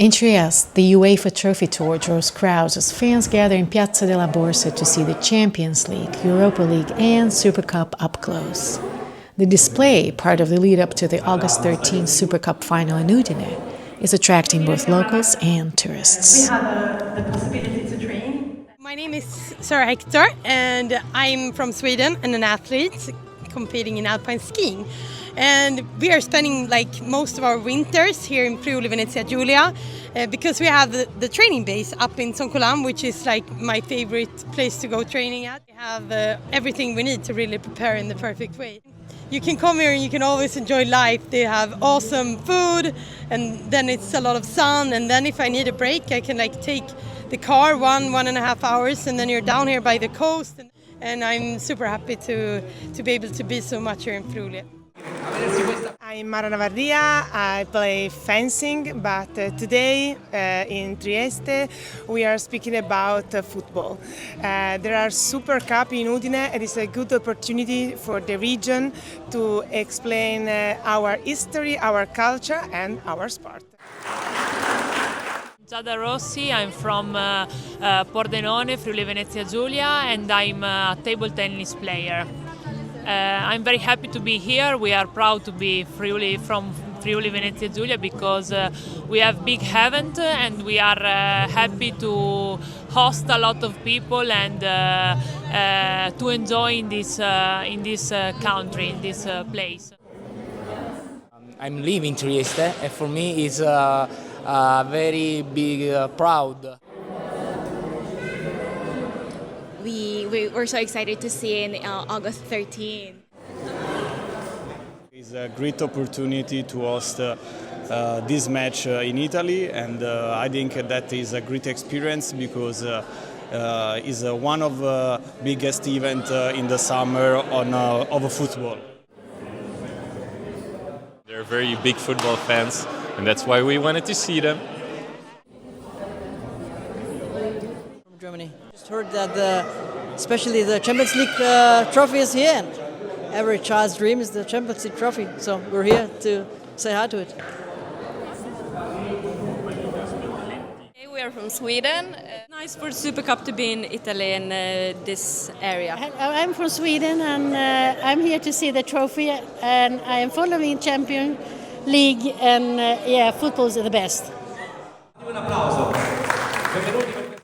In Trieste, the UEFA Trophy Tour draws crowds as fans gather in Piazza della Borsa to see the Champions League, Europa League and Super Cup up close. The display, part of the lead-up to the August 13 Super Cup final in Udine, is attracting both locals and tourists. We have the possibility to train. My name is Sara Hector and I'm from Sweden and an athlete competing in alpine skiing. And we are spending most of our winters here in Friuli, Venezia Giulia because we have the training base up in Soncolan, which is my favorite place to go training at. We have everything we need to really prepare in the perfect way. You can come here and you can always enjoy life. They have awesome food and then it's a lot of sun, and then if I need a break I can take the car 1.5 hours and then you're down here by the coast, and I'm super happy to be able to be so much here in Friuli. I'm Navarria. I play fencing, but today in Trieste we are speaking about football. There are Super Cup in Udine. It is a good opportunity for the region to explain our history, our culture and our sport. Giada Rossi, I'm from Pordenone, Friuli Venezia Giulia, and I'm a table tennis player. I'm very happy to be here. We are proud to be from Friuli Venezia Giulia because we have big event and we are happy to host a lot of people and to enjoy in this country, in this place. I'm living Trieste, and for me it's very big proud. We were so excited to see in August 13. It's a great opportunity to host this match in Italy, and I think that is a great experience because it's one of the biggest events in the summer of football. They're very big football fans, and that's why we wanted to see them. From Germany. Just heard that especially the Champions League trophy is here, and every child's dream is the Champions League trophy. So we're here to say hi to it. We are from Sweden. Nice for Super Cup to be in Italy and this area. I'm from Sweden and I'm here to see the trophy, and I am following Champions League, and football is the best. Un applauso.